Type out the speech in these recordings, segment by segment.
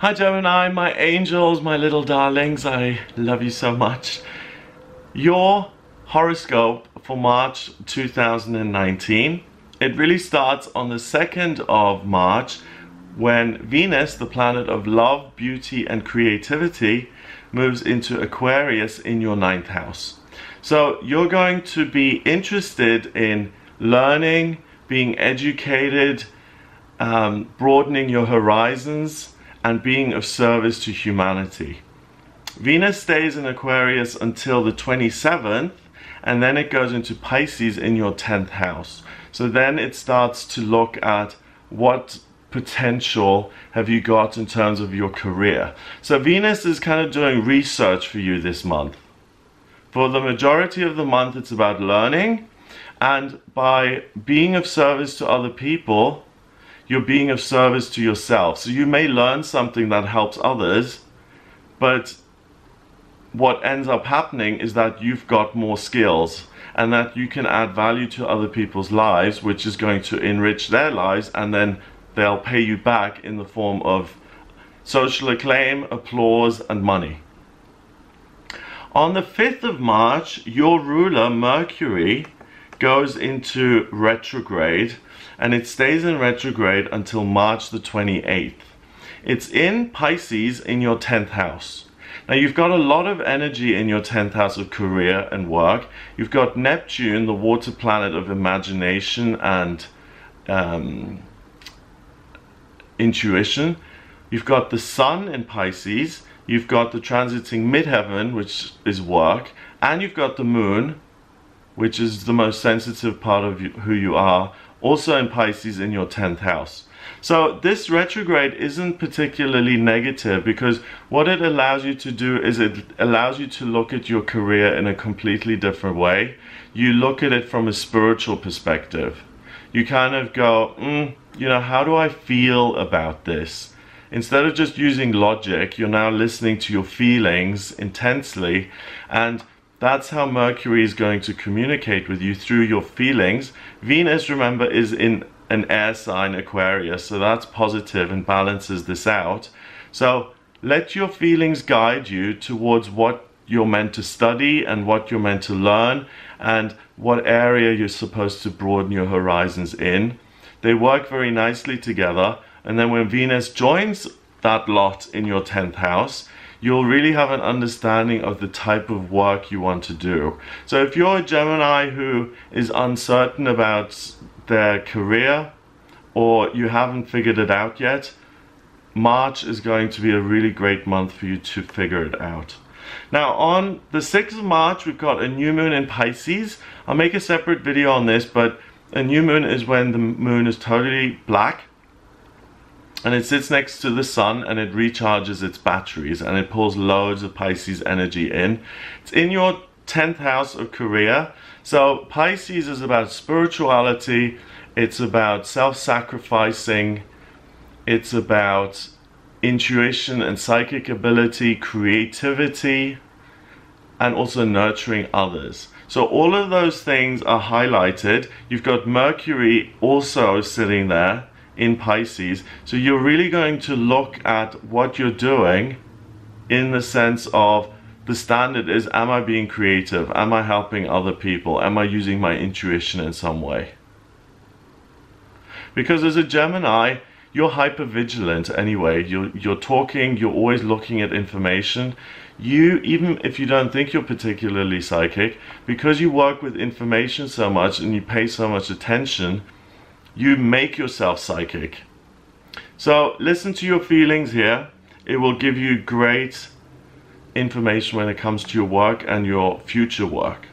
Hi Gemini, my angels, my little darlings, I love you so much. Your horoscope for March 2019, it really starts on the 2nd of March when Venus, the planet of love, beauty and creativity, moves into Aquarius in your 9th house. So you're going to be interested in learning, being educated, broadening your horizons, and being of service to humanity. Venus stays in Aquarius until the 27th, and then it goes into Pisces in your 10th house. So then it starts to look at what potential have you got in terms of your career. So Venus is kind of doing research for you this month. For the majority of the month, it's about learning, and by being of service to other people, you're being of service to yourself. So you may learn something that helps others, but what ends up happening is that you've got more skills and that you can add value to other people's lives, which is going to enrich their lives, and then they'll pay you back in the form of social acclaim, applause, and money. On the 5th of March, your ruler, Mercury, goes into retrograde, and it stays in retrograde until March the 28th. It's in Pisces in your 10th house. Now you've got a lot of energy in your 10th house of career and work. You've got Neptune, the water planet of imagination and intuition. You've got the Sun in Pisces. You've got the transiting midheaven, which is work. And you've got the Moon, which is the most sensitive part of who you are, also in Pisces in your 10th house. So this retrograde isn't particularly negative, because what it allows you to do is it allows you to look at your career in a completely different way. You look at it from a spiritual perspective. You kind of go, you know, how do I feel about this? Instead of just using logic, you're now listening to your feelings intensely, and that's how Mercury is going to communicate with you, through your feelings. Venus, remember, is in an air sign, Aquarius, so that's positive and balances this out. So let your feelings guide you towards what you're meant to study and what you're meant to learn and what area you're supposed to broaden your horizons in. They work very nicely together, and then when Venus joins that lot in your 10th house, you'll really have an understanding of the type of work you want to do. So if you're a Gemini who is uncertain about their career, or you haven't figured it out yet, March is going to be a really great month for you to figure it out. Now on the 6th of March, we've got a new moon in Pisces. I'll make a separate video on this, but a new moon is when the moon is totally black, and it sits next to the sun, and it recharges its batteries, and it pulls loads of Pisces energy in. It's in your 10th house of career. So Pisces is about spirituality, it's about self-sacrificing, it's about intuition and psychic ability, creativity, and also nurturing others. So all of those things are highlighted. You've got Mercury also sitting there in Pisces, so you're really going to look at what you're doing in the sense of, the standard is, am I being creative? Am I helping other people? Am I using my intuition in some way? Because as a Gemini, you're hyper vigilant anyway. You're talking, you're always looking at information. You, even if you don't think you're particularly psychic, because you work with information so much and you pay so much attention, you make yourself psychic. So listen to your feelings here. It will give you great information when it comes to your work and your future work.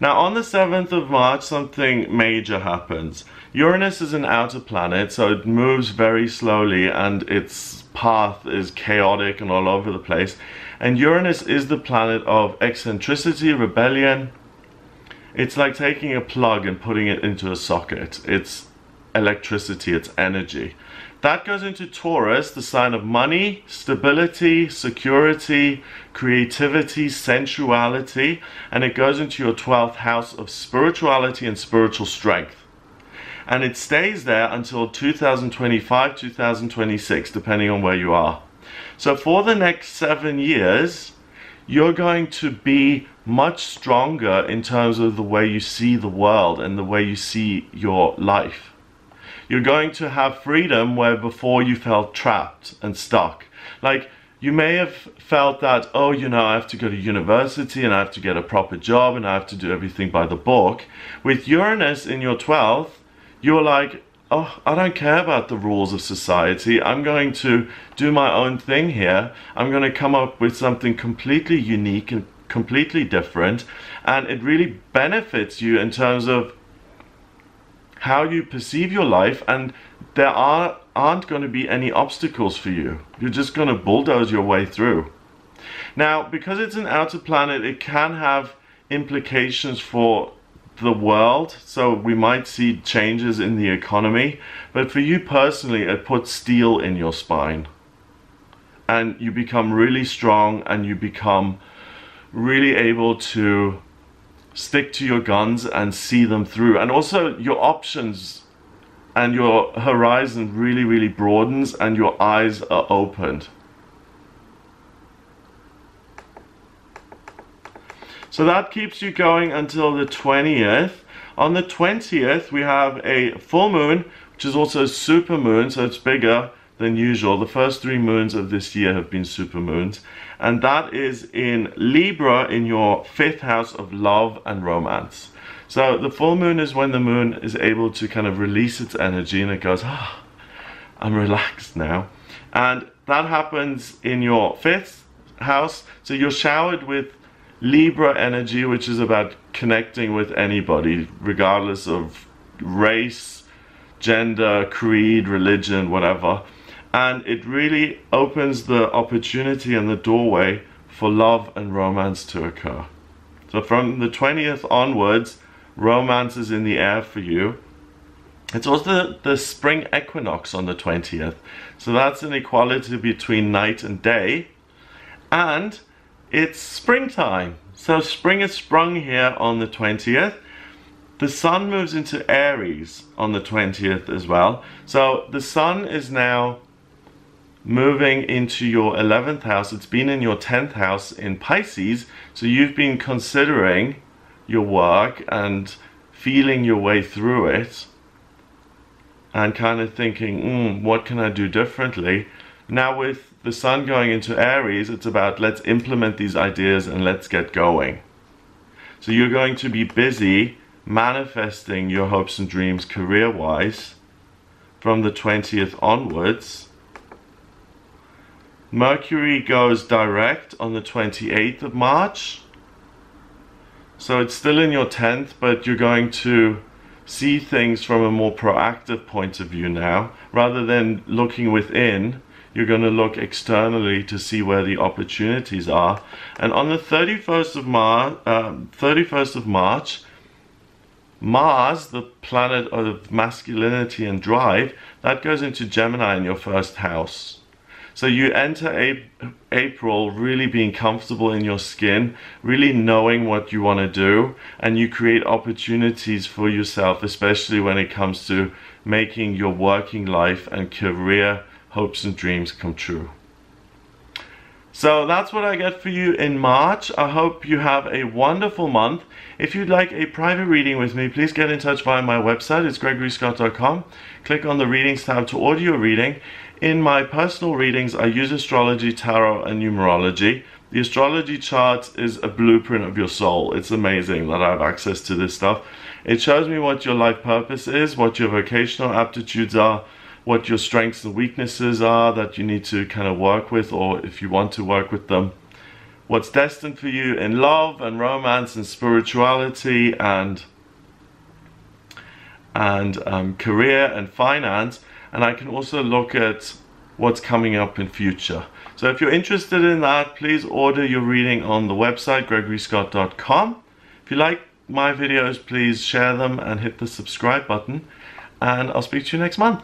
Now on the 7th of March, something major happens. Uranus is an outer planet, so it moves very slowly and its path is chaotic and all over the place. And Uranus is the planet of eccentricity, rebellion. It's like taking a plug and putting it into a socket. It's electricity, it's energy. That goes into Taurus, the sign of money, stability, security, creativity, sensuality, and it goes into your 12th house of spirituality and spiritual strength. And it stays there until 2025, 2026, depending on where you are. So for the next 7 years, you're going to be much stronger in terms of the way you see the world and the way you see your life. You're going to have freedom where before you felt trapped and stuck. Like, you may have felt that, oh, you know, I have to go to university and I have to get a proper job and I have to do everything by the book. With Uranus in your 12th, you're like, oh, I don't care about the rules of society. I'm going to do my own thing here. I'm going to come up with something completely unique and completely different. And it really benefits you in terms of how you perceive your life, and there aren't going to be any obstacles for you. You're just going to bulldoze your way through. Now, because it's an outer planet, it can have implications for the world, so we might see changes in the economy, but for you personally, it puts steel in your spine, and you become really strong, and you become really able to stick to your guns and see them through. And also your options and your horizon really broadens, and your eyes are opened. So that keeps you going until the 20th. On the 20th, we have a full moon, which is also a super moon, so it's bigger than usual. The first 3 moons of this year have been super moons. And that is in Libra, in your 5th house of love and romance. So the full moon is when the moon is able to kind of release its energy, and it goes, ah, I'm relaxed now. And that happens in your 5th house. So you're showered with Libra energy, which is about connecting with anybody, regardless of race, gender, creed, religion, whatever. And it really opens the opportunity and the doorway for love and romance to occur. So from the 20th onwards, romance is in the air for you. It's also the spring equinox on the 20th. So that's an equality between night and day. And it's springtime. So spring is sprung here on the 20th. The sun moves into Aries on the 20th as well. So the sun is now moving into your 11th house. It's been in your 10th house in Pisces. So you've been considering your work and feeling your way through it and kind of thinking, what can I do differently? Now with the sun going into Aries, it's about let's implement these ideas and let's get going. So you're going to be busy manifesting your hopes and dreams career-wise from the 20th onwards. Mercury goes direct on the 28th of March. So it's still in your 10th, but you're going to see things from a more proactive point of view now. Rather than looking within, you're going to look externally to see where the opportunities are. And on the 31st of March, Mars, the planet of masculinity and drive, that goes into Gemini in your 1st house. So you enter April really being comfortable in your skin, really knowing what you want to do, and you create opportunities for yourself, especially when it comes to making your working life and career hopes and dreams come true. So that's what I get for you in March. I hope you have a wonderful month. If you'd like a private reading with me, please get in touch via my website. It's gregoryscott.com. Click on the readings tab to order your reading. In my personal readings, I use astrology, tarot, and numerology. The astrology chart is a blueprint of your soul. It's amazing that I have access to this stuff. It shows me what your life purpose is, what your vocational aptitudes are, what your strengths and weaknesses are that you need to kind of work with, or if you want to work with them. What's destined for you in love and romance and spirituality and career and finance. And I can also look at what's coming up in future. So if you're interested in that, please order your reading on the website, gregoryscott.com. If you like my videos, please share them and hit the subscribe button. And I'll speak to you next month.